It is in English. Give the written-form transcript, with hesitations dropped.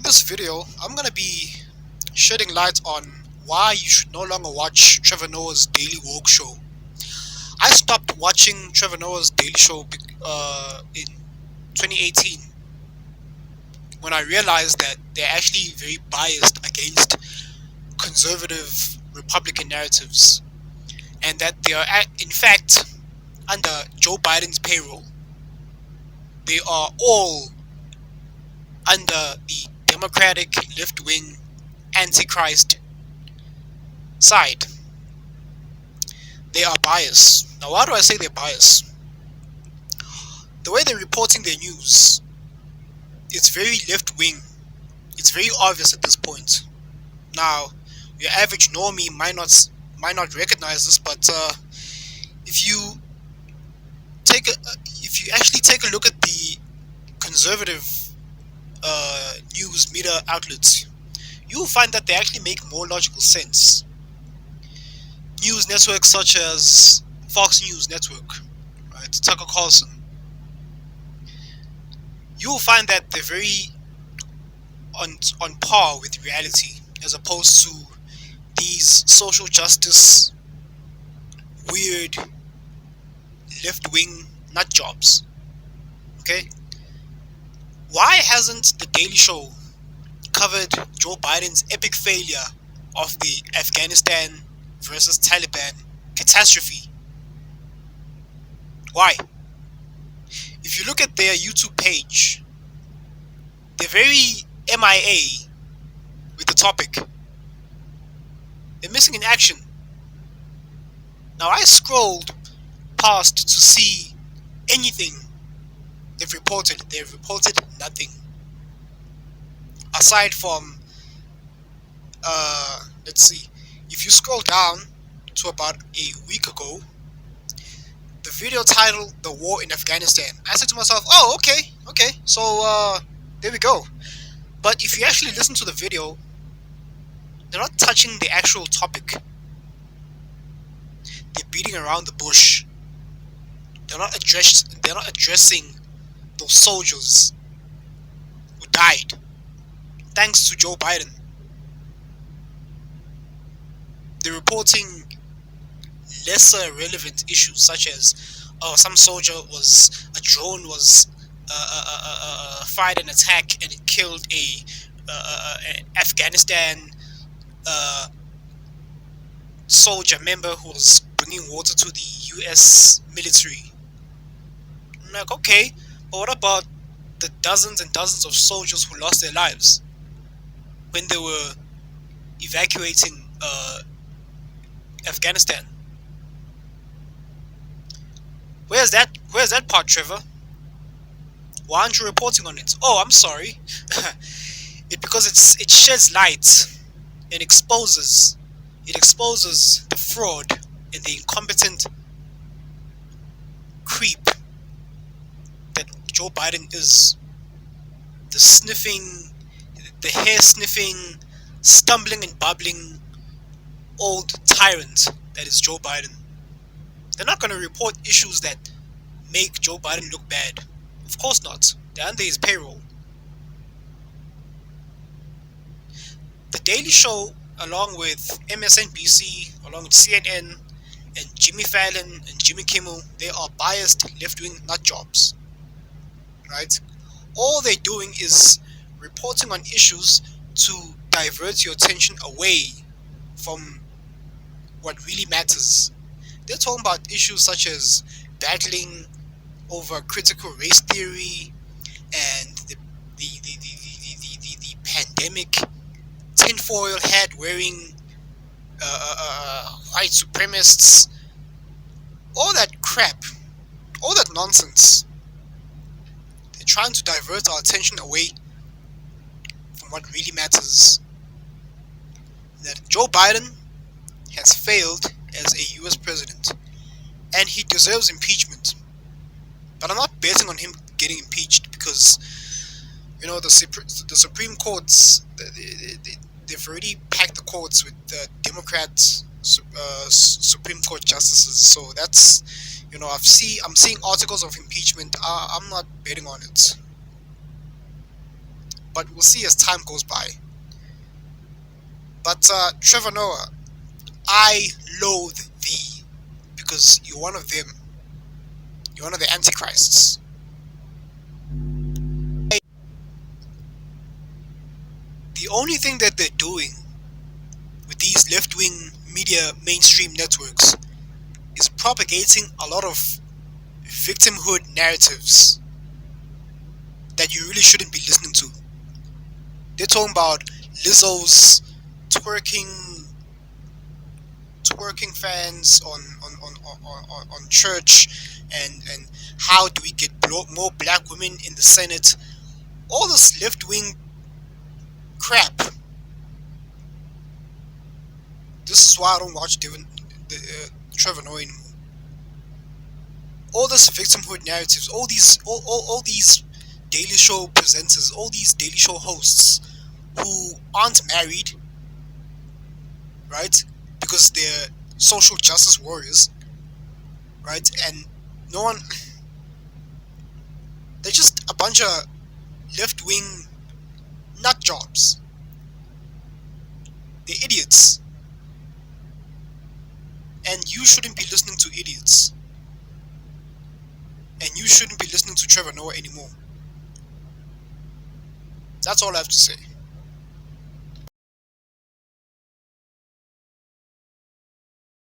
this video, I'm gonna be shedding light on why you should no longer watch Trevor Noah's Daily Woke Show. I stopped watching Trevor Noah's Daily Show in 2018 when I realized that they're actually very biased against conservative Republican narratives, and that they are, in fact, under Joe Biden's payroll. They are all under the Democratic left-wing Antichrist side. They are biased. Now, why do I say they're biased? The way they're reporting their news, it's very left-wing. It's very obvious at this point. Now, your average normie might not recognize this, but if you if you actually take a look at the conservative news media outlets, you will find that they actually make more logical sense. News networks such as Fox News Network, right, Tucker Carlson, you will find that they're very on par with reality, as opposed to these social justice, weird, left-wing nut jobs. Okay? Why hasn't The Daily Show covered Joe Biden's epic failure of the Afghanistan versus Taliban catastrophe? Why? If you look at their YouTube page, they're very MIA with the topic. They're missing in action. Now, I scrolled past to see anything they've reported. They've reported nothing. Aside from, let's see, if you scroll down to about a week ago, the video titled "The War in Afghanistan," I said to myself, oh, okay, so there we go. But if you actually listen to the video, they're not touching the actual topic. They're beating around the bush. They're not addressing those soldiers who died thanks to Joe Biden. They're reporting lesser relevant issues, such as some drone was fired an attack and it killed an Afghanistan soldier member who was bringing water to the US military. I'm like, okay, but what about the dozens and dozens of soldiers who lost their lives when they were evacuating Afghanistan? Where's that part, Trevor? Why aren't you reporting on it? Oh, I'm sorry. Because it sheds light and exposes the fraud and the incompetent creep that Joe Biden is. The hair sniffing, stumbling and bubbling old tyrant that is Joe Biden. They're not going to report issues that make Joe Biden look bad. Of course not. They're under his payroll. The Daily Show, along with MSNBC, along with CNN, and Jimmy Fallon and Jimmy Kimmel, they are biased left-wing nutjobs. Right? All they're doing is reporting on issues to divert your attention away from what really matters. They're talking about issues such as battling over critical race theory and the pandemic, tinfoil hat wearing white supremacists, all that crap, all that nonsense. They're trying to divert our attention away from what really matters. That Joe Biden has failed as a US president, and he deserves impeachment. But I'm not betting on him getting impeached because, the Supreme Courts, they've already packed the courts with Democrat Supreme Court justices. So that's, I'm seeing articles of impeachment. I'm not betting on it. but we'll see as time goes by. But Trevor Noah, I loathe thee because you're one of them. You're one of the antichrists. The only thing that they're doing with these left-wing media mainstream networks is propagating a lot of victimhood narratives that you really shouldn't be listening to. They're talking about Lizzo's twerking twerking fans on church, and how do we get more black women in the Senate? All this left wing crap. This is why I don't watch Trevor Noah anymore. All this victimhood narratives, all these Daily Show presenters, all these Daily Show hosts who aren't married, right? Because they're social justice warriors, right? And no one, they're just a bunch of left wing nut jobs. They're idiots. And you shouldn't be listening to idiots. And you shouldn't be listening to Trevor Noah anymore. That's all I have to say.